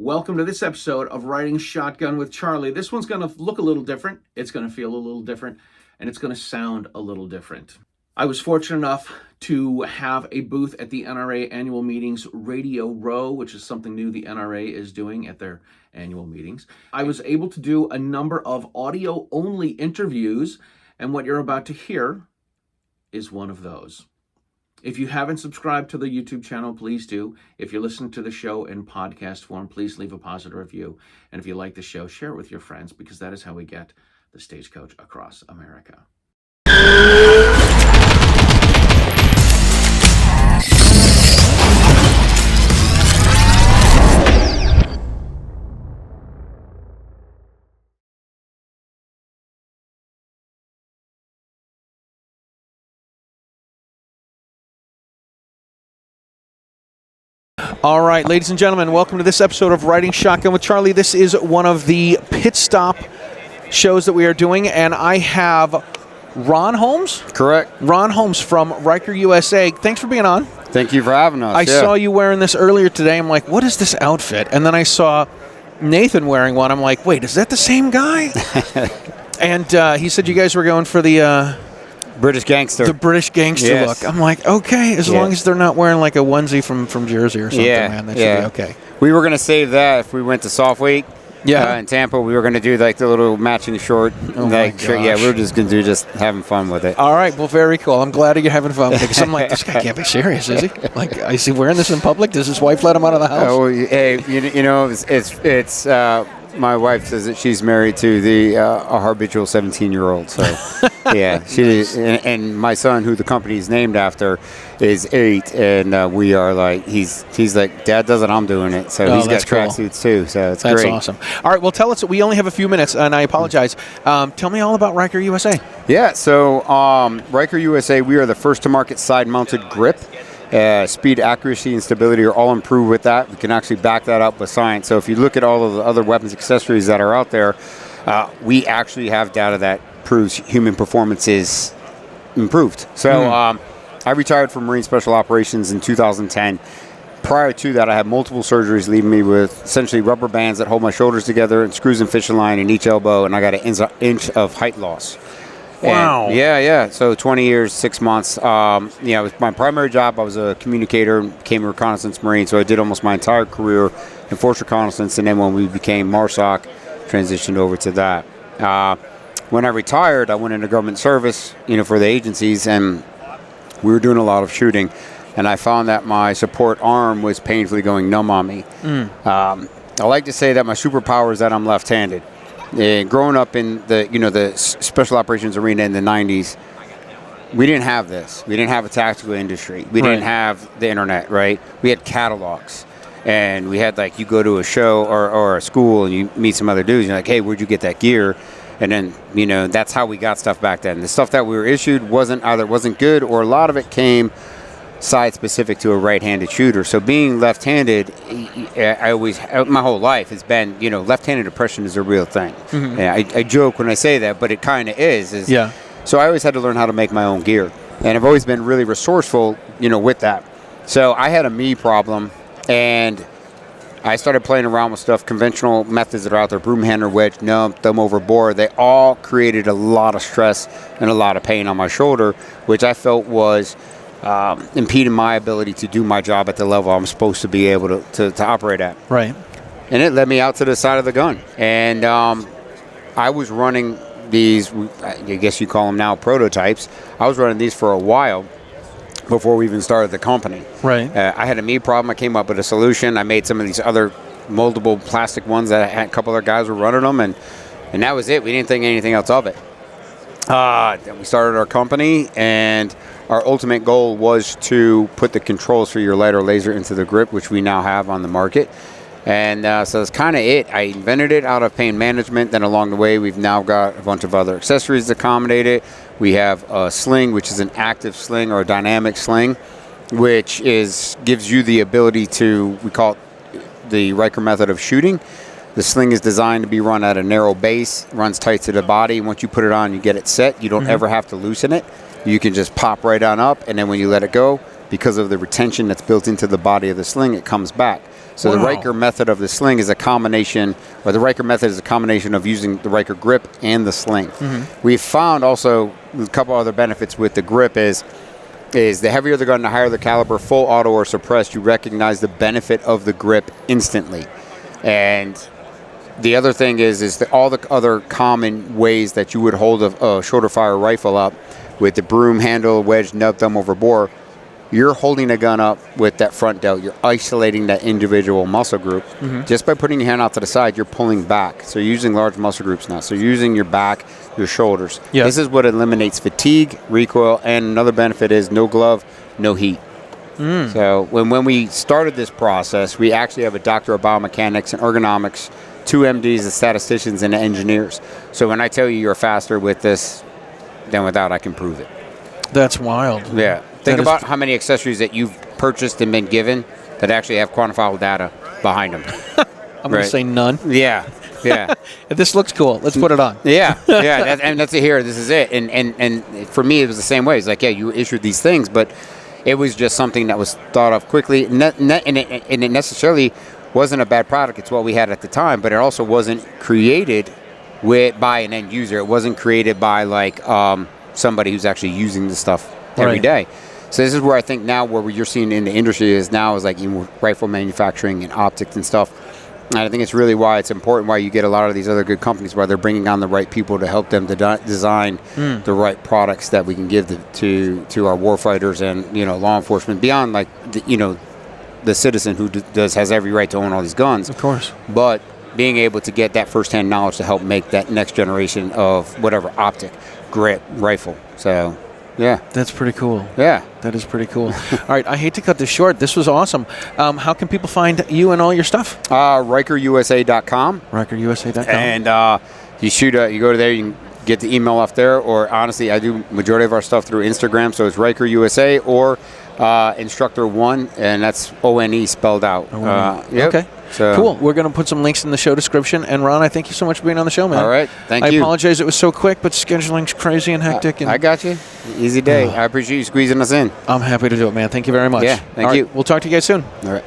Welcome to this episode of Riding Shotgun with Charlie. This one's going to look a little different, it's going to feel a little different, and it's going to sound a little different. I was fortunate enough to have a booth at the NRA annual meetings Radio Row, which is something new the NRA is doing at their annual meetings. I was able to do a number of audio-only interviews, and what you're about to hear is one of those. If you haven't subscribed to the YouTube channel, please do. If you're listening to the show in podcast form, please leave a positive review. And if you like the show, share it with your friends, because that is how we get the Stagecoach across America. All right, ladies and gentlemen, welcome to this episode of Riding Shotgun with Charlie. This is one of the pit stop shows that we are doing, and I have Ron Holmes? Correct. Ron Holmes from Riker USA. Thanks for being on. Thank you for having us. I saw you wearing this earlier today. I'm like, what is this outfit? And then I saw Nathan wearing one. I'm like, wait, is that the same guy? And he said you guys were going for the British gangster. The British gangster look. I'm like, okay, as long as they're not wearing like a onesie from Jersey or something, man, that should be okay. We were going to save that if we went to Soft Week. Yeah. In Tampa, we were going to do like the little matching short. Oh my gosh. Yeah, we were just going to do having fun with it. All right, well, very cool. I'm glad you're having fun with it, because I'm like, this guy can't be serious, is he? Like, is he wearing this in public? Does his wife let him out of the house? Oh, hey, you know, it's my wife says that she's married to a habitual 17-year-old. So, yeah, she is, and my son, who the company is named after, is 8, and we are like, he's like, Dad does it, I'm doing it. So he's got tracksuits too. So it's great. That's awesome. All right, well, tell us. We only have a few minutes, and I apologize. Tell me all about Riker USA. Yeah, so Riker USA, we are the first to market side-mounted grip. Speed, accuracy, and stability are all improved with that. We can actually back that up with science. So if you look at all of the other weapons accessories that are out there, we actually have data that proves human performance is improved. So I retired from Marine Special Operations in 2010. Prior to that, I had multiple surgeries, leaving me with essentially rubber bands that hold my shoulders together and screws and fishing line in each elbow, and I got an inch of height loss. Wow. And yeah. So 20 years, 6 months. It was my primary job. I was a communicator, became a reconnaissance Marine, so I did almost my entire career in force reconnaissance, and then when we became MARSOC, transitioned over to that. When I retired, I went into government service, for the agencies, and we were doing a lot of shooting, and I found that my support arm was painfully going numb on me. I like to say that my superpower is that I'm left-handed. Growing up in the special operations arena in the 90s, we didn't have this. We didn't have a tactical industry. We didn't have the internet, right? We had catalogs. And we had, like, you go to a show or a school and you meet some other dudes. And you're like, hey, where'd you get that gear? And then, that's how we got stuff back then. The stuff that we were issued wasn't good, or a lot of it came side-specific to a right-handed shooter. So being left-handed, my whole life has been, left-handed oppression is a real thing. Mm-hmm. Yeah, I joke when I say that, but it kind of is. Yeah. So I always had to learn how to make my own gear. And I've always been really resourceful, with that. So I had a me problem, and I started playing around with stuff, conventional methods that are out there, broom handler, wedge, thumb over bore. They all created a lot of stress and a lot of pain on my shoulder, which I felt was impeding my ability to do my job at the level I'm supposed to be able to operate at. Right. And it led me out to the side of the gun. And I was running these, I guess you call them now prototypes. I was running these for a while before we even started the company. Right. I had a me problem. I came up with a solution. I made some of these other moldable plastic ones that a couple other guys were running them, and that was it. We didn't think anything else of it. Then we started our company, and our ultimate goal was to put the controls for your lighter laser into the grip, which we now have on the market. And so that's kind of it. I invented it out of pain management. Then along the way, we've now got a bunch of other accessories to accommodate it. We have a sling, which is an active sling or a dynamic sling, which gives you the ability to, we call it the Riker method of shooting. The sling is designed to be run at a narrow base, runs tight to the body. Once you put it on, you get it set. You don't ever have to loosen it. You can just pop right on up, and then when you let it go, because of the retention that's built into the body of the sling, it comes back. So the Wow. Riker method of the sling is a combination, or the Riker method is a combination of using the Riker grip and the sling. We've found also a couple other benefits with the grip is the heavier the gun, the higher the caliber, full auto or suppressed, you recognize the benefit of the grip instantly. And the other thing is that all the other common ways that you would hold a shoulder fire rifle up with the broom handle, wedge, nub, thumb over bore, you're holding a gun up with that front delt. You're isolating that individual muscle group. Just by putting your hand out to the side, you're pulling back. So you're using large muscle groups now. So you're using your back, your shoulders. Yeah. This is what eliminates fatigue, recoil, and another benefit is no glove, no heat. So when we started this process, we actually have a doctor of biomechanics and ergonomics, 2 MDs, the statisticians, and the engineers. So when I tell you you're faster with this than without, I can prove it. That's wild. Yeah. Think about how many accessories that you've purchased and been given that actually have quantifiable data behind them. I'm going to say none. Yeah. Yeah. This looks cool. Let's put it on. Yeah. Yeah. And that's it here. This is it. And for me, it was the same way. It's like, yeah, you issued these things, but it was just something that was thought of quickly. And it necessarily wasn't a bad product. It's what we had at the time, but it also wasn't created by an end user. It wasn't created by like somebody who's actually using the stuff every day. So this is where I think now where you're seeing in the industry is like rifle manufacturing and optics and stuff. And I think it's really why it's important why you get a lot of these other good companies where they're bringing on the right people to help them design the right products that we can give to our warfighters and law enforcement beyond like the citizen who has every right to own all these guns. Of course. But being able to get that firsthand knowledge to help make that next generation of whatever optic, grip, rifle. So. Yeah. That's pretty cool. Yeah. That is pretty cool. All right. I hate to cut this short. This was awesome. How can people find you and all your stuff? RikerUSA.com. RikerUSA.com. And you go there, you can get the email off there. Or honestly, I do majority of our stuff through Instagram. So it's RikerUSA or Instructor1, and that's ONE spelled out. Yep. Okay. So. Cool. We're going to put some links in the show description. And Ron, I thank you so much for being on the show, man. All right. Thank you. I apologize it was so quick, but scheduling's crazy and hectic. And I got you. Easy day. I appreciate you squeezing us in. I'm happy to do it, man. Thank you very much. Yeah. Thank you. We'll talk to you guys soon. All right.